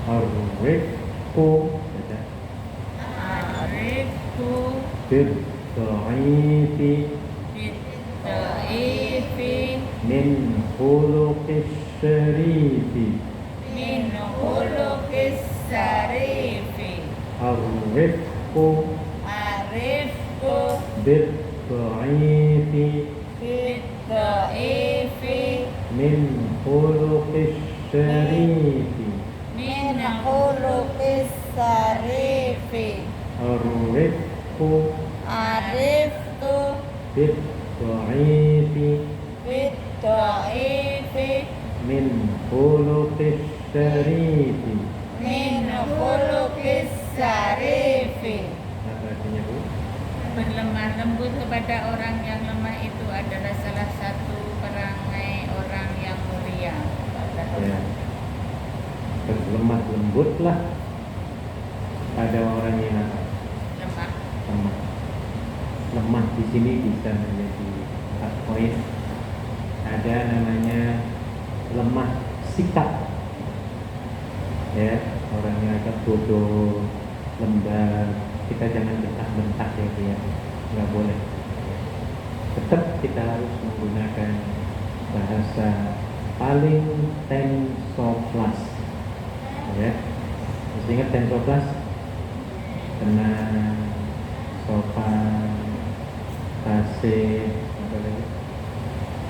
Ar-rifqu Arifku bid-dha'ifi bid-dha'ifi min khuluqis syarifi. min khuluqis sarifi. Ar-rifqu Arifku bid-dha'ifi bid-dha'ifi min khuluqis syarifi. min khuluqis sarifi. Ar-rifqu Arifku bid-dha'ifi bid-dha'ifi min khuluqis syarifi. min khuluqis sarifi. Apa artinya, Bu? Berlemah lembut kepada orang yang lemah itu adalah salah satu perangai orang yang mulia. Ya. Berlemah lembutlah pada orang yang apa? Lemah. Lemah. Lemah di sini bisa menjadi 4 poin. Ada namanya lemah sikap. Ya, orangnya agak bodoh, lembab. Kita jangan bentak-bentak ya, Bu, ya. Nggak boleh. Tetap kita harus menggunakan bahasa paling tensoplas. Ya, mesti ingat tensoplas. Tenang, sopan, kasih, apa lagi?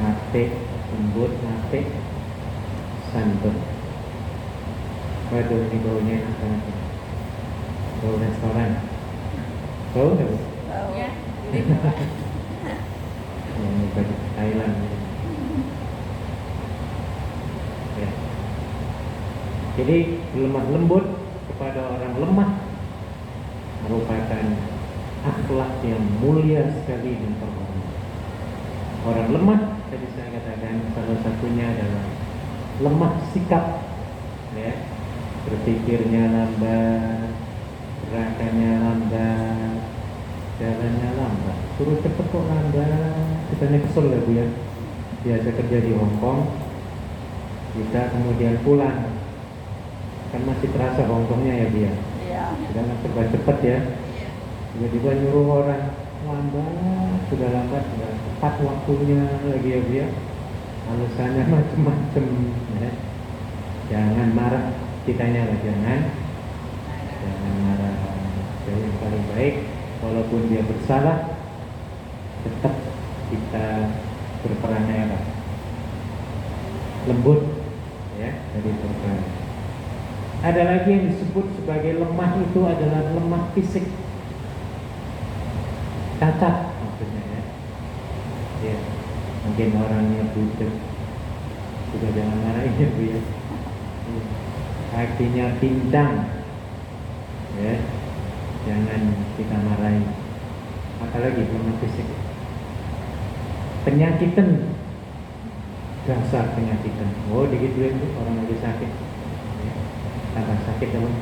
Apik, lembut, apik, santun. Waduh, ini baunya enak banget. Bau restoran. Bau nggak, Bu? Ya. Yang baju Thailand. Ya. Jadi lemah lembut kepada orang lemah merupakan akhlak yang mulia sekali dan terhormat. Orang lemah, tadi saya katakan salah satunya adalah lemah sikap, ya, berpikirnya lambat, gerakannya lambat, jalannya lambat, suruh cepet kok lambat. Kitanya kesel ya, Bu, ya. Biasa kerja di Hong Kong, kita kemudian pulang, kan masih terasa Hong Kongnya ya, Bu, ya. Jangan cepat-cepat ya. Tiba-tiba nyuruh orang lambat, sudah tepat waktunya lagi ya, Bu, ya. Alasannya macam-macam, ya. Jangan marah, kitanya lah, jangan marah. Jadi yang paling baik, walaupun dia bersalah, tetap kita berperangai apa? Lembut, ya, dari berperan. Ada lagi yang disebut sebagai lemah, itu adalah lemah fisik, cacat maksudnya, ya. Ya, mungkin orangnya butek, juga jangan marahin ya, Bu, ya. Kakinya pincang, ya, jangan kita marahin. Apalagi lemah fisik, penyakitan, dasar penyakitan. Oh, digituin tuh orang lagi sakit. Tambah sakit teman,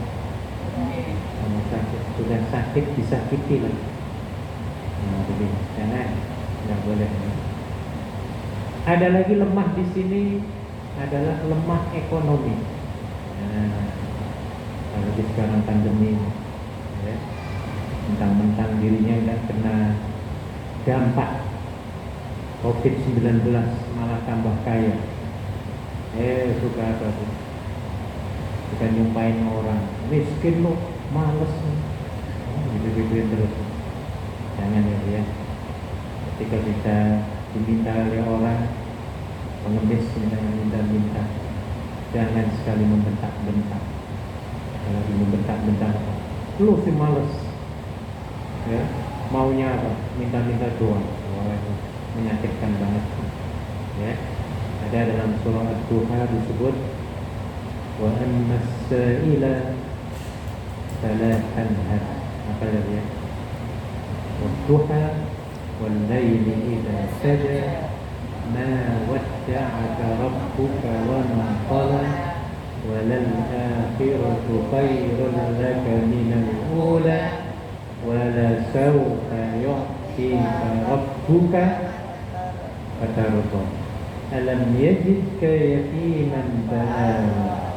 tambah sakit, sudah sakit disakiti lagi. Nah, begini, jangan, nggak boleh. Ada lagi lemah di sini adalah lemah ekonomi. Nah, kalau di sekarang pandemi, ya, mentang-mentang dirinya nggak kena dampak COVID-19 malah tambah kaya. Suka apa tuh? Kita nyumpain orang miskin lo, males, gitu-gituin terus. Jangan ya. Ketika kita diminta oleh orang pengemis, minta, jangan sekali membentak-bentak. Kalau membentak-bentak, lu sih males, ya, maunya apa? Minta doang. Wah, menyakitkan banget, ya. Ada dalam surah Ad-Duha disebut wa anna as-sa'ila fala tanhar. Apa ya? Wad-duha wal laili idza saja ma wadda'aka rabbuka wa ma qala wa lal akhiratu khairun laka minal ula wa la sawfa yu'tika rabbuka fatarda alam yajidka yatiman fa'awa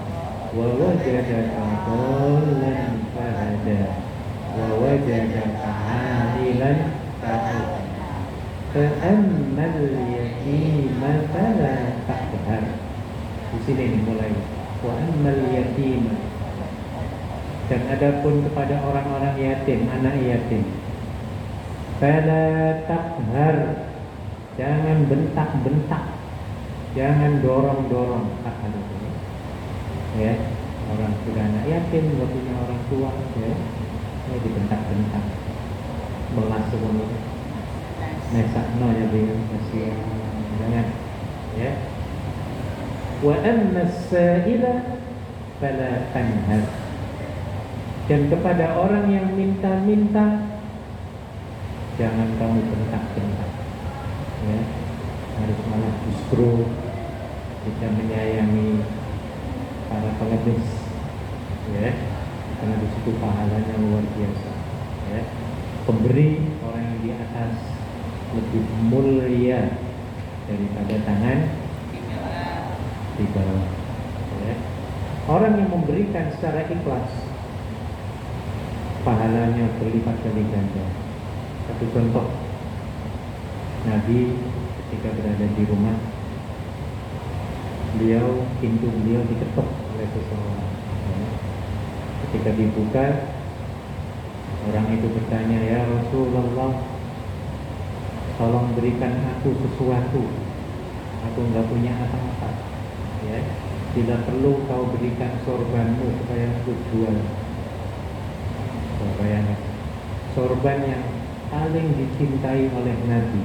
wa wajadaka dhallan fahada wa wajadaka 'ailan fa'aghnaa fa'ammal yatima fala taqhar. Di sini dimulai wa ammal yatima, dan adapun kepada orang-orang yatim, anak yatim, fala taqhar, jangan bentak-bentak, jangan dorong-dorong. Ya, orang sudah anak yatim, nggak punya orang tua, ya, ini dibentak-bentak, belas semua, nesakno ya bingung, kasihan, jangan, ya. Wa ammas sa'ila fala tanhar, dan kepada orang yang minta-minta jangan kamu bentak-bentak, ya. Harus malah justru kita menyayangi para pengemis, ya, karena di situ pahalanya luar biasa, ya. Pemberi, orang yang di atas, lebih mulia daripada tangan di bawah, ya. Orang yang memberikan secara ikhlas pahalanya berlipat kali ganda. Satu contoh, Nabi ketika berada di rumah, pintu beliau diketuk oleh seseorang, ya. Ketika dibuka, orang itu bertanya, ya Rasulullah, tolong berikan aku sesuatu, aku nggak punya apa-apa, ya. Bila perlu kau berikan sorbanmu supaya aku jual. Bayangkan, sorban yang paling dicintai oleh Nabi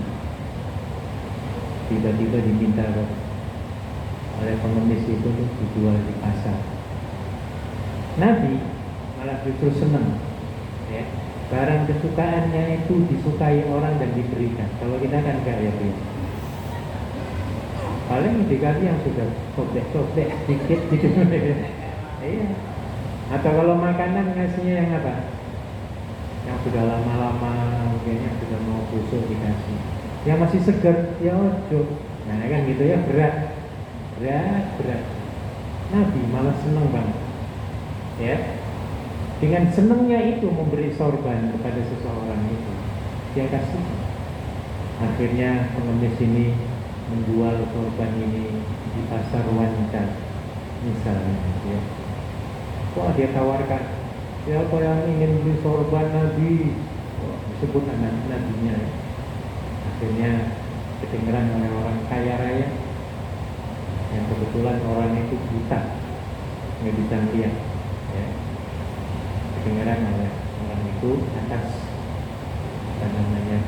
tiba-tiba diminta oleh pengemis itu untuk dijual di pasar. Nabi malah justru senang, ya, barang kesukaannya itu disukai orang dan diberikan. Kalau kita kan enggak, ya, paling dikasih yang sudah sobek-sobek sedikit gitu. Iya. Atau kalau makanan ngasihnya yang apa? Yang sudah lama-lama, mungkin yang sudah mau busuk dikasih. Yang masih segar, ya ojo. Nah kan gitu ya, berat. Nabi malah senang banget, ya. Dengan senangnya itu memberi sorban kepada seseorang itu, dia kasih. Akhirnya pengemis ini menjual sorban ini di pasar wanita, misalnya, ya. Wah, dia tawarkan, siapa yang ingin beli sorban Nabi? Wah, disebut anak nabinya, ya. Akhirnya kedengeran oleh orang kaya raya, yang kebetulan orang itu buta, nggak bisa melihat, ya. Kedengaran oleh orang itu atas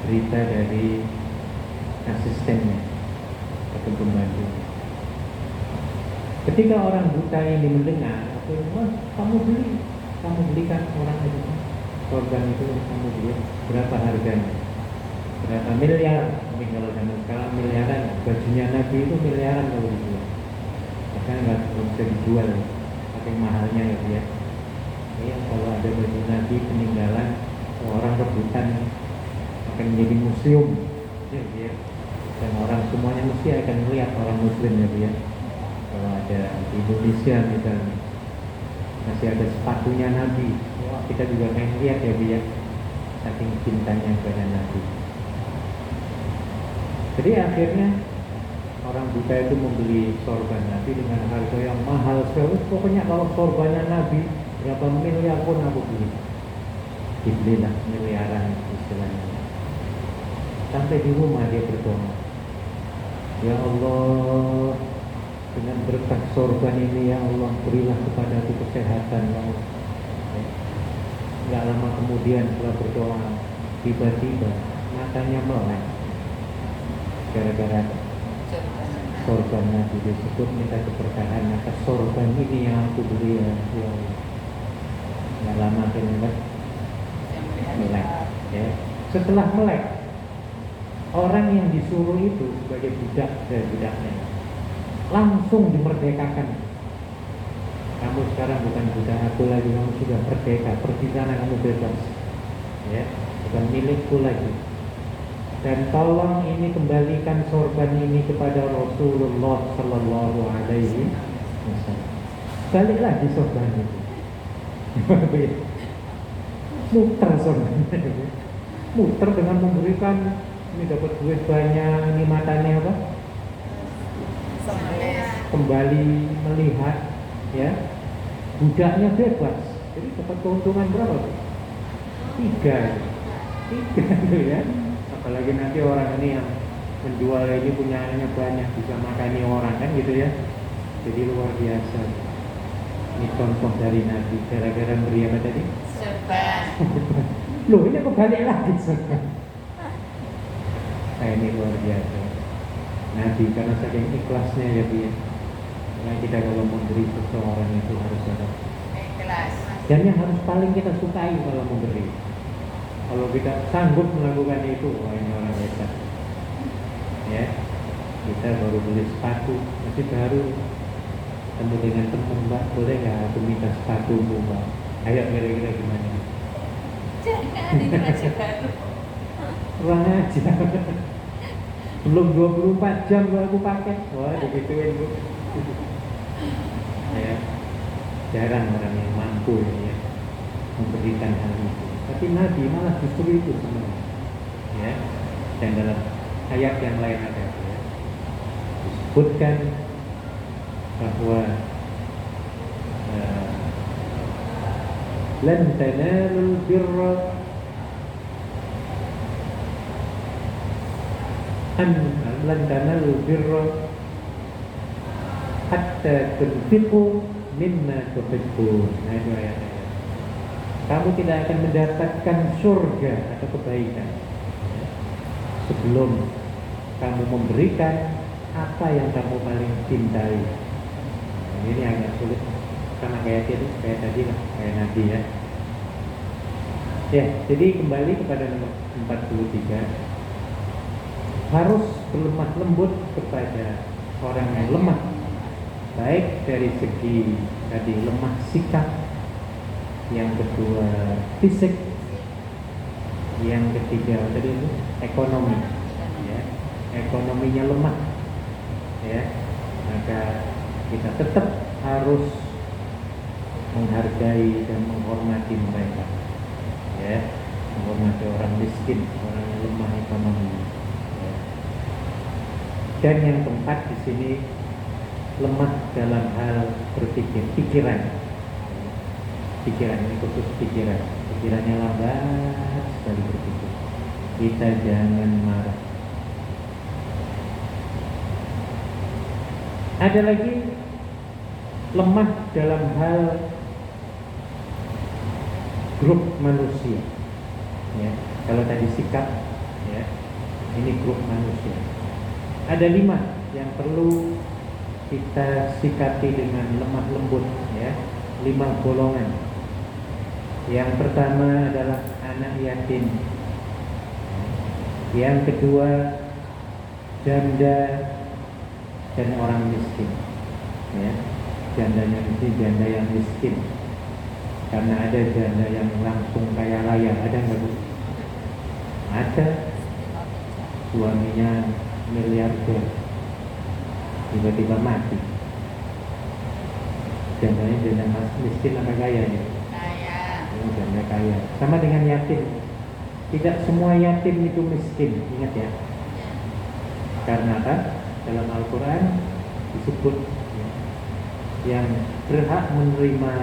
berita dari asistennya atau pembantu. Ketika orang buta ini mendengar, kamu belikan orang itu sorban itu, kamu beli, berapa harganya? Berapa miliar? Mungkin kalau zaman sekarang miliaran, bajunya Nabi itu miliaran kalau dijual. Bahkan nggak bisa dijual, saking mahalnya, ya dia. Ya, kalau ada baju Nabi peninggalan orang rebutan akan menjadi museum, ya. Dan orang semuanya mesti akan melihat orang Muslim, ya dia. Kalau ada di Indonesia misalnya masih ada sepatunya Nabi, wah, kita juga pengen lihat, ya dia, saking cintanya kepada Nabi. Jadi akhirnya orang buta itu membeli sorban Nabi dengan harga yang mahal sekali. Pokoknya kalau sorbannya Nabi berapa miliar pun aku beli. Dibelilah miliaran istilahnya. Sampai di rumah dia berdoa, ya Allah, dengan berkat sorban ini, ya Allah, berilah kepadaku kesehatan, ya Allah. Gak lama kemudian setelah berdoa, tiba-tiba matanya melek gara-gara sorban Nabi. Disebut minta keberkahan atas sorban ini yang aku beli, ya Allah. Gak lama akhirnya melek, ya. Setelah melek, orang yang disuruh itu sebagai budak dari budaknya langsung dimerdekakan. Kamu sekarang bukan budak aku lagi, kamu sudah merdeka, pergi sana, kamu bebas, ya, bukan milikku lagi. Dan tolong ini kembalikan sorban ini kepada Rasulullah Sallallahu Alaihi Wasallam. balik lagi sorban itu. Muter sorban. Muter dengan memberikan ini dapat duit banyak, ini matanya apa? Kembali melihat, ya, budaknya bebas. Jadi dapat keuntungan berapa? 3 itu ya. Apalagi nanti orang ini yang menjual ini punya anaknya banyak, bisa makani orang kan gitu ya. Jadi luar biasa. Ini contoh dari Nabi. Gara-gara beri apa tadi? Sorban. Loh, ini aku balik lagi sorban. Nah, ini luar biasa. Nabi karena saking ikhlasnya ya dia. Karena kita kalau memberi seseorang itu harus ada Ikhlas. dan yang harus paling kita sukai kalau memberi. Kalau kita sanggup melakukan itu, wah ini orang hebat. Ya, kita baru beli sepatu, masih baru, temu dengan teman, Mbak, boleh nggak aku minta sepatumu, Mbak? Ayo kira-kira gimana? Jangan, ini masih baru. Kurang aja. Belum 24 jam baru aku pakai. Wah, digituin Bu. Ya, jarang orang yang mampu ya memberikan hal itu. Tapi Nabi malah justru itu sebenarnya. Ya, dan dalam ayat yang lain ada ya, disebutkan bahwa lan tanalul birra lan tanalul birra hatta tunfiqu mimma tuhibbun. Nah, itu ayat-ayat. Kamu tidak akan mendapatkan surga atau kebaikan sebelum kamu memberikan apa yang kamu paling cintai. Nah, ini agak sulit sama kayak tadi lah, kayak Nabi ya. Ya, jadi kembali kepada nomor 43. Harus berlemah lembut kepada orang yang lemah, baik dari segi tadi lemah sikap, yang kedua fisik, yang ketiga tadi itu ekonomi, ya, ekonominya lemah, ya, maka kita tetap harus menghargai dan menghormati mereka, ya, menghormati orang miskin, orang yang lemah ekonomi, ya. Dan yang keempat di sini lemah dalam hal berpikir, pikiran ini khusus pikirannya lambat sekali berpikir. Kita jangan marah. Ada lagi lemah dalam hal grup manusia, ya. Kalau tadi sikap, ya, ini grup manusia. Ada 5 yang perlu kita sikapi dengan lemah lembut, ya. 5 golongan. Yang pertama adalah anak yatim. Yang kedua janda dan orang miskin, ya. Jandanya mesti janda yang miskin, karena ada janda yang langsung kaya raya. Ada nggak Bu? Ada. Suaminya miliarder, tiba-tiba mati. Jandanya janda miskin apa kaya ya? Janda kaya. Sama dengan yatim. Tidak semua yatim itu miskin, ingat ya. Karena apa? Dalam Al-Quran disebut ya, yang berhak menerima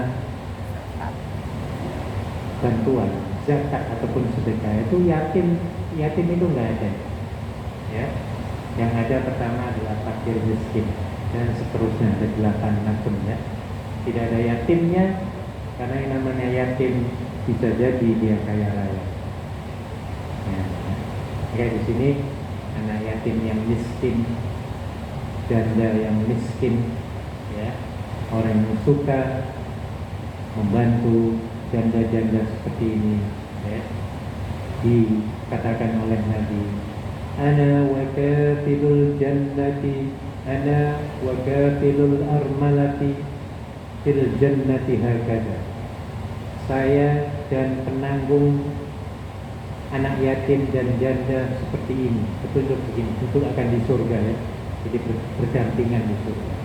bantuan zakat ataupun sedekah itu yatim itu nggak ada, ya. Yang ada pertama adalah fakir miskin dan seterusnya, ada 8 macam ya. Tidak ada yatimnya, karena yang namanya yatim bisa jadi dia kaya raya. Ya. Oke, di sini anak yatim yang miskin, janda yang miskin, ya, orang yang suka membantu janda-janda seperti ini, ya, dikatakan oleh Nabi, ana wa kafilul jannati, ana wa kafilul armalati fil jannati hakada. Saya dan penanggung anak yatim dan janda seperti ini, betul begini, itu akan di surga ya. Jadi berdampingan di surga.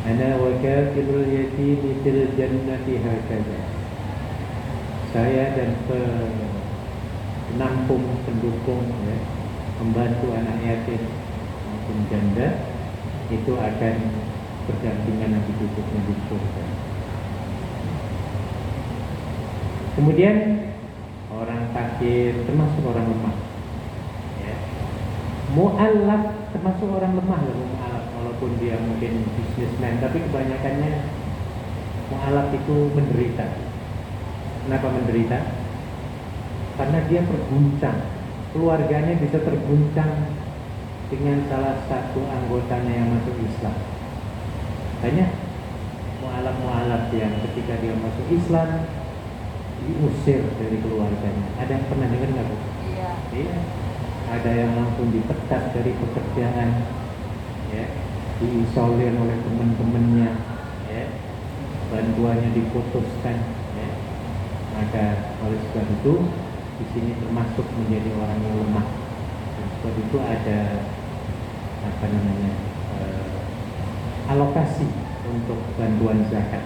Ana wa kafirul yatimi fil jannati hakadha. Saya dan penampung, pendukung, ya, membantu anak yatim maupun janda itu akan berdampingan nanti duduknya di surga. Kemudian orang fakir termasuk orang lemah, ya. Mu'allaf termasuk orang lemah loh, mu'allaf, walaupun dia mungkin bisnismen, tapi kebanyakannya mu'allaf itu menderita. Kenapa menderita? Karena dia terguncang, keluarganya bisa terguncang dengan salah satu anggotanya yang masuk Islam. Banyak mu'alaf yang ketika dia masuk Islam diusir dari keluarganya. Ada yang pernah dengar nggak, Bu? Iya. Iya. Ada yang langsung dipecat dari pekerjaan, ya, diisolir oleh teman-temannya, ya, bantuannya diputuskan, ya. Maka oleh sebab itu di sini termasuk menjadi orang yang lemah. Dan sebab itu ada alokasi untuk bantuan zakat,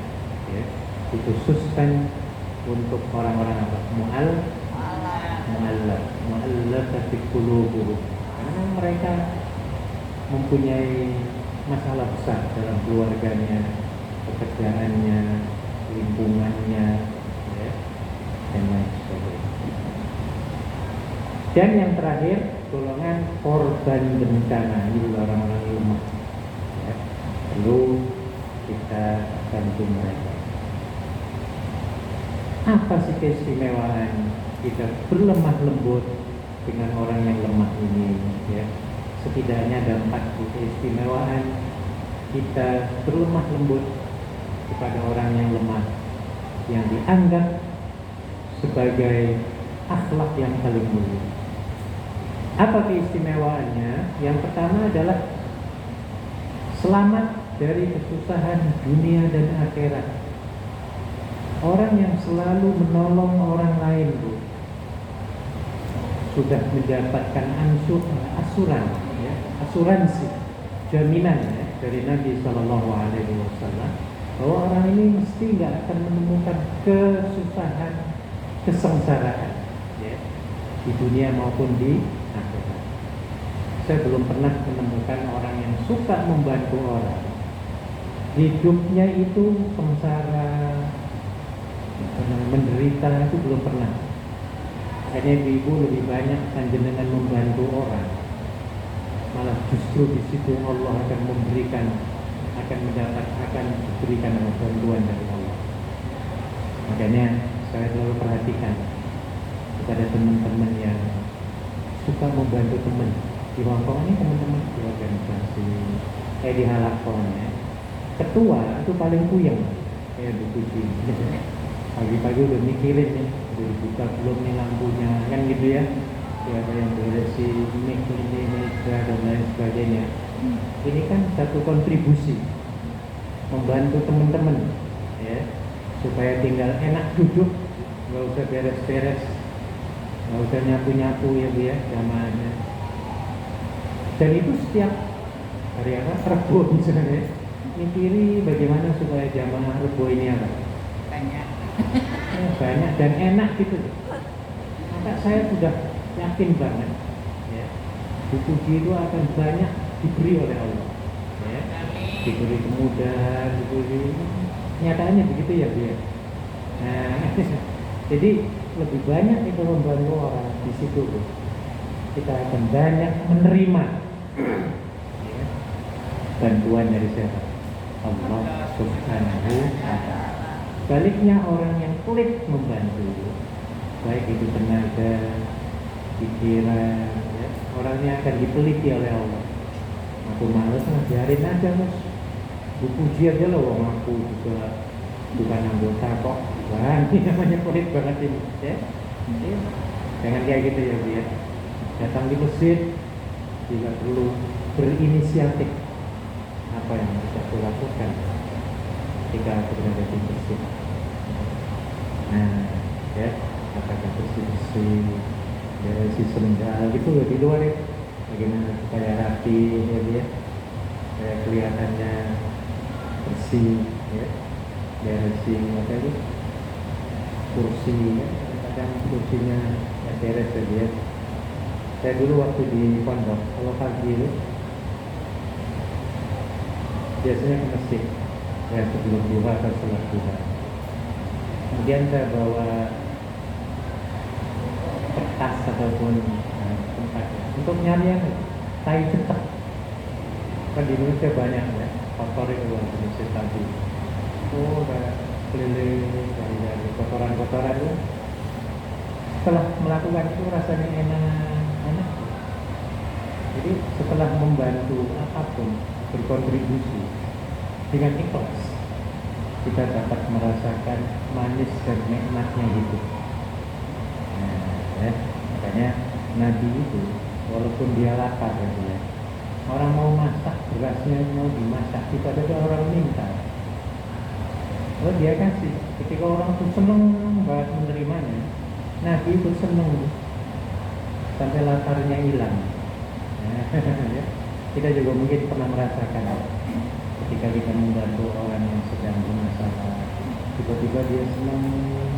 ya, dikhususkan untuk orang-orang apa? Mu'allafati qulubuhum. Karena mereka mempunyai masalah besar dalam keluarganya, pekerjaannya, lingkungannya, ya, dan lain sebagainya. Dan yang terakhir, golongan korban bencana, ini juga orang-orang lemah, ya. Perlu kita bantu mereka. Apa sih keistimewaan kita berlemah lembut dengan orang yang lemah ini, ya? Setidaknya ada 4 keistimewaan kita berlemah lembut kepada orang yang lemah, yang dianggap sebagai akhlak yang paling mulia. Apa keistimewaannya? Yang pertama adalah selamat dari kesusahan dunia dan akhirat. Orang yang selalu menolong orang lain, Bu, sudah mendapatkan asuransi, jaminan, ya, dari Nabi SAW bahwa orang ini mesti nggak akan menemukan kesusahan, kesengsaraan, ya, di dunia maupun di akhirat. Saya belum pernah menemukan orang yang suka membantu orang, hidupnya itu sengsara, menderita, itu belum pernah. Hanya ibu lebih banyak panjenengan membantu orang, malah justru di situ Allah akan memberikan, akan diberikan bantuan dari Allah. Makanya saya selalu perhatikan kepada teman-teman yang suka membantu teman di Hongkong ini, teman-teman di organisasi, di halakon, ya. Ketua itu paling puyeng, kayak buku pagi-pagi udah mikirin nih, udah dibuka belum nih lampunya, kan gitu ya. Siapa yang beresin mic ini, dan lain sebagainya. Ini kan satu kontribusi membantu teman-teman, ya, supaya tinggal enak duduk, nggak usah beres-beres, nggak usah nyapu-nyapu, ya Bu, ya, jamaahnya. Dan itu setiap hari apa? Rebo misalnya, mikiri bagaimana supaya jamaah Rebo ini apa? Banyak dan enak gitu. Maka saya sudah yakin banget, ya, buku itu akan banyak diberi oleh Allah, ya, diberi kemudahan, diberi, nyatanya begitu ya Bu, ya. Nah, jadi lebih banyak kita membantu orang di situ, Bu, kita akan banyak menerima, ya, bantuan dari siapa? Allah Subhanahu wa ta'ala. Baliknya orang yang pelit membantu, baik itu tenaga, pikiran, ya, orangnya akan dipeliti oleh Allah. Aku males, biarin aja, Mas. Puji aja loh, wong aku juga bukan anggota kok. Wah, ini namanya pelit banget ini, ya. Jangan kayak gitu ya, Bu, ya. Datang di masjid jika perlu berinisiatif apa yang bisa dilakukan ketika berada di masjid. Nah, ya, apakah bersih-bersih, si sendal gitu loh di luar, ya, bagaimana supaya rapi, ya, dia, supaya kelihatannya bersih, ya, beresin apa itu kursi, ya, kadang kursinya nggak beres ya. Saya dulu waktu di pondok, kalau pagi itu biasanya ke masjid, ya sebelum duha atau setelah duha. Kemudian saya bawa kertas ataupun tempat untuk nyarian tai cetak. Kan di Indonesia banyak ya, kotor itu Indonesia tadi. Oh, udah keliling dari kotoran-kotoran itu. Setelah melakukan itu rasanya enak. Jadi setelah membantu apapun, berkontribusi dengan ikhlas, kita dapat merasakan manis dan nikmatnya hidup. Ya, makanya Nabi itu walaupun dia lapar ya, orang mau masak berasnya mau dimasak, kita ada orang minta, oh dia kasih. Ketika orang itu senang banget menerimanya, Nabi itu senang sampai laparnya hilang. Ya, kita juga mungkin pernah merasakan ketika kita membantu orang yang sedang bermasalah, tiba-tiba dia senang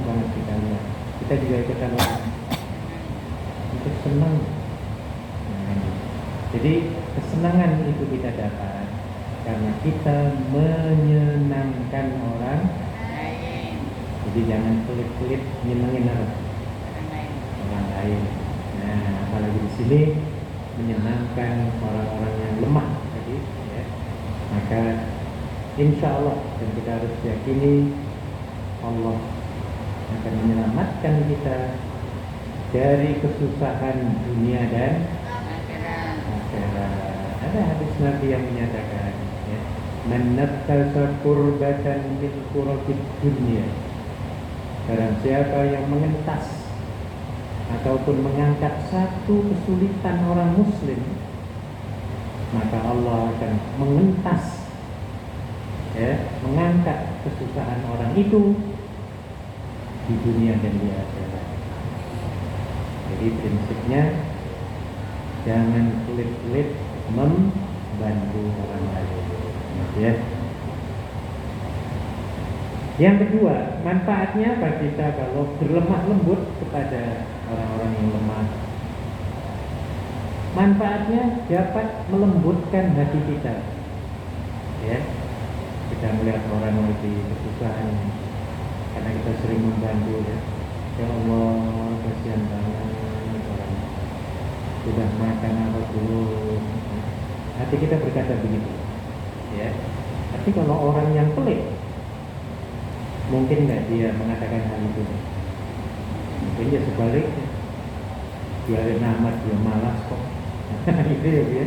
banget kita lihat, kita juga ikutan itu senang. Jadi kesenangan itu kita dapat karena kita menyenangkan orang lain. Jadi jangan pelit-pelit nyenengin orang lain. Nah, apalagi di sini menyenangkan orang-orang yang lemah. Jadi, ya, maka insya Allah, dan kita harus yakini Allah akan menyelamatkan kita dari kesusahan dunia dan akhirat. Ada hadis Nabi yang menyatakan, ya, man nattasa kurbatan min kurabid dunia, barang siapa yang mengentas ataupun mengangkat satu kesulitan orang muslim, maka Allah akan mengentas, ya, mengangkat kesusahan orang itu di dunia dan di akhirat. Jadi prinsipnya jangan pelit-pelit membantu orang lain, ya. Yang kedua, manfaatnya bagi kita kalau berlemah lembut kepada orang-orang yang lemah. Manfaatnya dapat melembutkan hati kita. Ya, kita melihat orang lagi kesusahan karena kita sering membantu, ya. Ya Allah, kasihan banget orang sudah makan apa belum. Hati kita berkata begitu, ya. Tapi kalau orang yang pelit, mungkin nggak dia mengatakan hal itu. Mungkin dia sebaliknya, biarin amat, dia malas kok. Itu ya dia,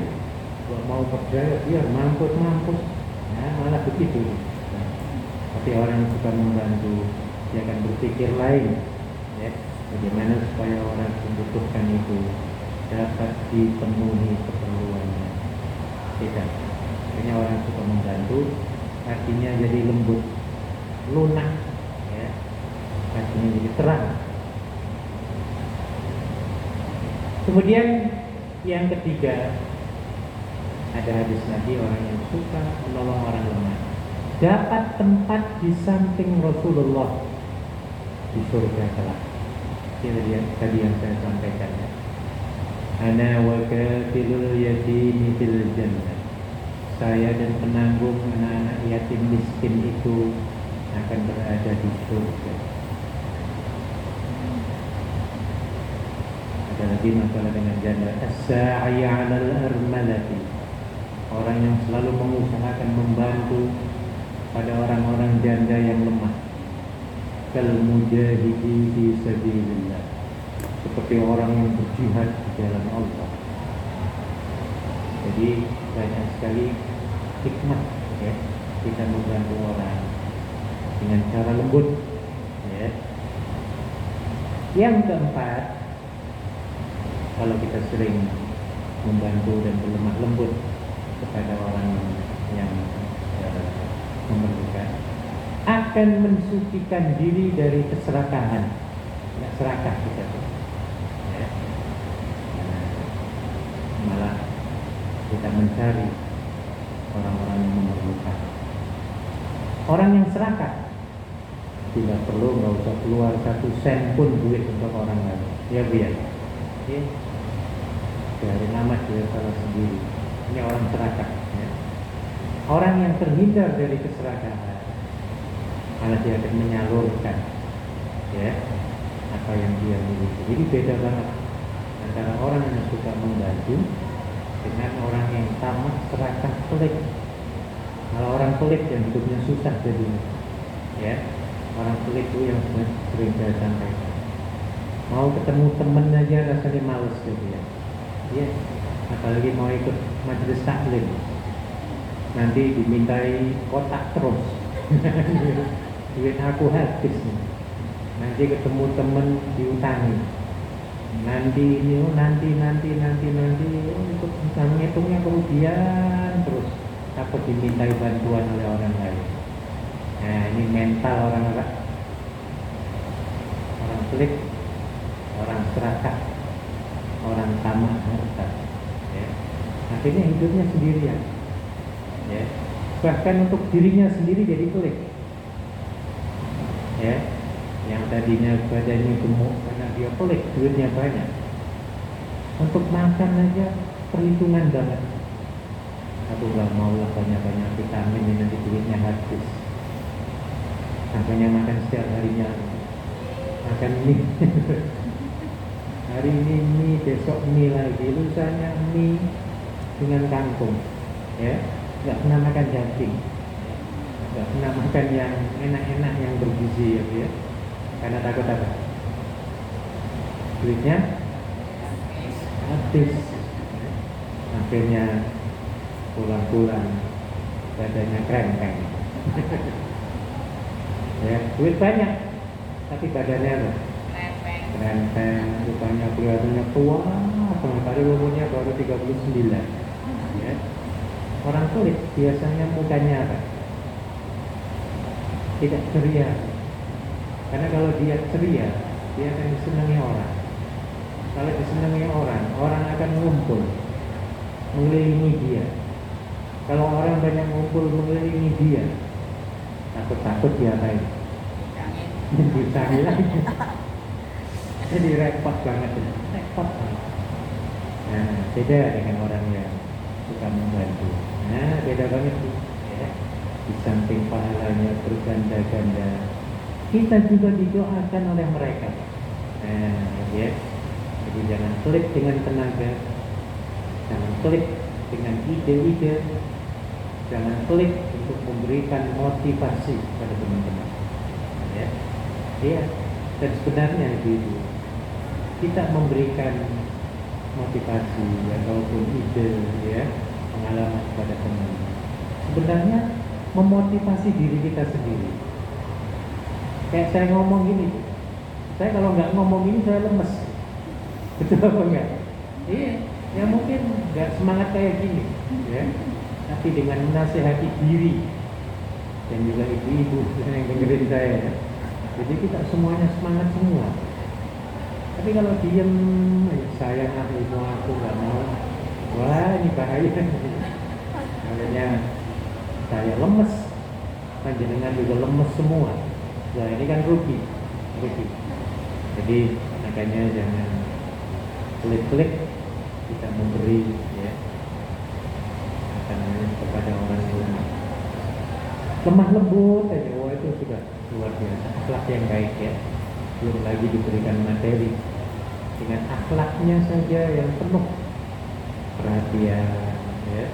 kalau mau percaya dia mampus. Nah, malah begitu. Nah, tapi orang yang suka membantu, dia akan berpikir lain, ya, bagaimana supaya orang yang membutuhkan itu dapat dipenuhi keperluannya. Tidak, hanya orang yang suka membantu, hatinya jadi lembut, lunak, ya, hatinya jadi terang. Kemudian yang ketiga, ada hadis Nabi, orang yang suka menolong orang lemah dapat tempat di samping Rasulullah di surga kelak. Ini tadi yang saya sampaikan, ya. Ana wa kafilul yatimi fil jannah. Saya dan penanggung anak-anak yatim miskin itu akan berada di surga. Ada lagi masalah dengan janda, as-sa'i 'alal armalati, orang yang selalu mengusahakan membantu pada orang-orang janda yang lemah. Kal mujahidi fi sabilillah, seperti orang yang berjihad di jalan Allah. Jadi banyak sekali hikmah, ya, kita membantu orang dengan cara lembut, ya. Yang keempat, kalau kita sering membantu dan berlemah lembut kepada orang yang memerlukan, akan mensucikan diri dari keserakahan. Tidak serakah kita tuh, ya. Malah kita mencari orang-orang yang memerlukan. Orang yang serakah tidak perlu, nggak usah keluar 1 sen pun duit untuk orang lain. Ya biar. Ya. Dari nama dia salah sendiri. Ini orang serakah. Ya. Orang yang terhindar dari keserakahan, karena dia akan menyalurkan, ya, apa yang dia miliki. Jadi beda banget antara orang yang suka membantu dengan orang yang tamak, serakah, pelit. Kalau orang pelit yang hidupnya susah jadinya, ya. Orang pelit itu yang sering saya sampaikan. Mau ketemu temen aja rasanya males gitu ya. Ya, apalagi mau ikut majelis taklim, nanti dimintai kotak terus. Duit aku habis nih. Nanti ketemu temen diutangi. Nanti ini, nanti ikut ngitungnya kemudian terus takut dimintai bantuan oleh orang lain. Nah, ini mental orang pelit, orang serakah, orang tamak harta. Ya. Akhirnya hidupnya sendirian. Ya. Bahkan untuk dirinya sendiri jadi pelit. Ya. Yang tadinya badannya gemuk karena dia pelit, duitnya banyak. Untuk makan aja perhitungan banget. Aku nggak mau lah banyak-banyak vitamin ini nanti duitnya habis. Makanya makan setiap harinya, makan mie. Hari ini mie, besok mie lagi, lusanya mie dengan kangkung. Ya, nggak pernah makan daging, nggak pernah makan yang enak-enak yang bergizi ya. Karena takut apa? Duitnya habis. Akhirnya pulang-pulang badannya krempeng. Ya, duit banyak, tapi badannya apa? Krempeng, rupanya kelihatannya tua, sementara umurnya baru 39. Ya. Orang pelit biasanya mukanya apa? Tidak ceria. Karena kalau dia ceria, dia akan disenangi orang. Kalau disenangi orang, orang akan ngumpul mengelilingi dia. Kalau orang banyak ngumpul mengelilingi dia, takut dia apa ini? Ditangis lagi. Jadi repot banget, repot. Nah, beda dengan orang yang suka membantu. Nah, beda banget sih. Ya. Di samping pahalanya berganda-ganda, kita juga didoakan oleh mereka. Nah, ya. Jadi jangan pelit dengan tenaga, jangan pelit dengan ide-ide, jangan pelit untuk memberikan motivasi pada teman-teman. Ya, ya. Dan sebenarnya itu kita memberikan motivasi ataupun ide, ya, pengalaman kepada teman. Sebenarnya memotivasi diri kita sendiri. Kayak saya ngomong gini, saya kalau nggak ngomong ini saya lemes, betul apa enggak? Iya, ya mungkin nggak semangat kayak gini, ya. Tapi dengan menasihati diri dan juga ibu-ibu yang dengerin saya, ya. Jadi kita semuanya semangat semua. Tapi kalau diem, sayang ibu aku nggak mau, wah ini bahaya. Makanya saya lemes, panjenengan juga lemes semua. Nah ini kan rugi. Jadi makanya jangan pelit-pelit kita memberi, ya, kepada orang yang lemah lembut aja. Wah itu sudah luar biasa, akhlak yang baik, ya. Belum lagi diberikan materi dengan akhlaknya saja yang penuh perhatian, ya,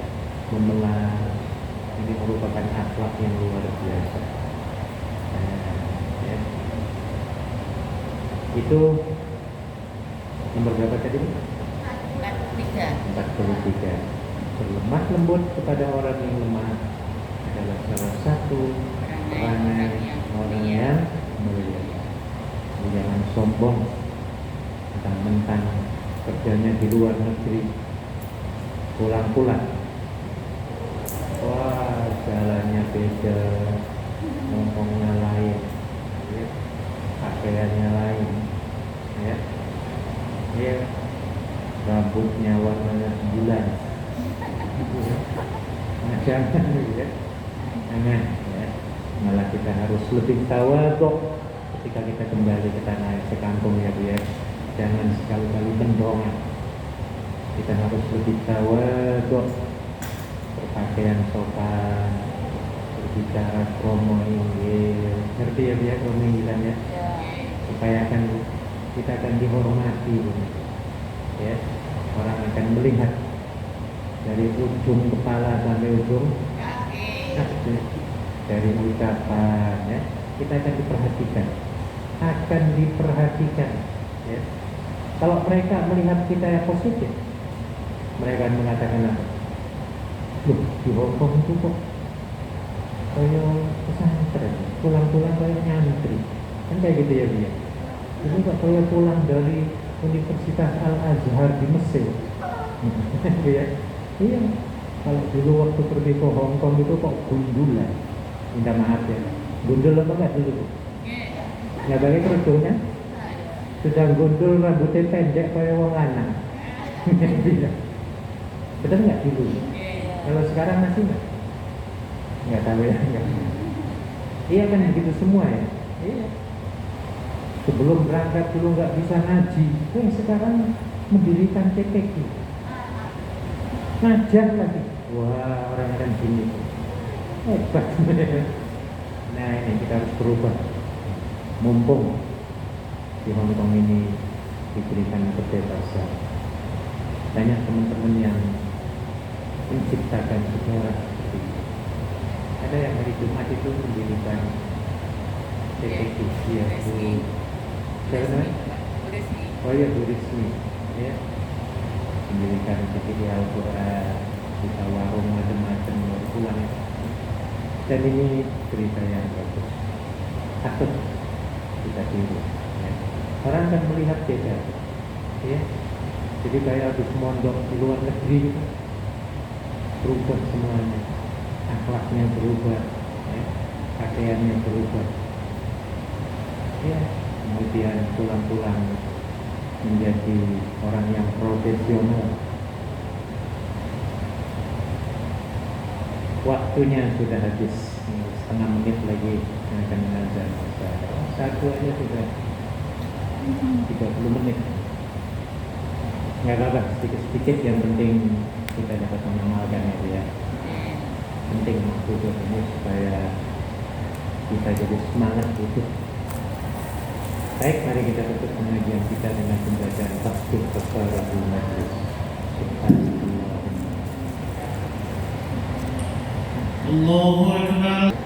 memelas. Ini merupakan akhlak yang luar biasa. Nah, ya. Itu nomor berapa tadi? 43. Berlemah lembut kepada orang yang lemah adalah salah satu perangai orang yang mulia. Jangan sombong, mentang-mentang kerjanya di luar negeri, pulang-pulang, wah jalannya beda, ngomongnya lain, ya, pakaiannya lain, ya, ya, rambutnya warnanya bulan, nah, jangan, ya, jangan, ya. Malah kita harus lebih tawadhu ketika kita kembali ke tanah sekampung ya Bu ya. Jangan sekali-kali mendongak. Kita harus lebih tawadhu, berpakaian sopan, berbicara kromo inggil. Ngerti ya Bu ya kromo inggilan ya? Supaya kita akan dihormati Bu. Ya. Orang akan melihat dari ujung kepala sampai ujung kaki, dari ucapan ya, kita akan diperhatikan ya. Kalau mereka melihat kita yang positif, mereka akan mengatakan apa? Loh, di Hongkong itu kok kayak pesantren, pulang-pulang kayak nyantri, kan kayak gitu ya dia. Ini kok kayak pulang dari Universitas Al-Azhar di Mesir. Ya. Iya. Kalau dulu waktu pergi ke Hongkong itu kok gundulan. Minta maaf ya. Gundul apa enggak dulu? Nggak pakai kerudungnya? Sudah gundul, rambutnya pendek kayak wong lanang. Betul nggak dulu? Kalau sekarang masih nggak tahu ya. Iya kan begitu semua ya. Iya. Sebelum berangkat dulu nggak bisa ngaji, sekarang mendirikan TPQ, ngajar lagi. Wah, orang-orang gini hebat. Nah ini kita harus berubah. Mumpung di Hongkong ini diberikan kebebasan, banyak teman-teman yang menciptakan sejarah seperti itu. Ada yang hari Jumat itu mendirikan TPQ, ya Bu. Oh ya Bu Rizmi ya, mendirikan TPQ Al-Quran, buka warung macam-macam, baru pulang ya. Dan ini cerita yang bagus, patut kita tiru ya. Orang akan melihat beda ya. Jadi kayak habis mondok di luar negeri gitu, berubah semuanya, akhlaknya berubah ya, pakaiannya berubah ya. Kemudian pulang-pulang menjadi orang yang profesional. Waktunya sudah habis, setengah menit lagi akan azan. Satu aja sudah 30 menit. Nggak apa-apa, sedikit-sedikit yang penting kita dapat mengamalkan ya. Penting duduk ini supaya kita jadi semangat hidup. Baik, mari kita tutup pengajian kita dengan pembacaan tasbih kafaratul majlis. Subhanallah. Allahu Akbar.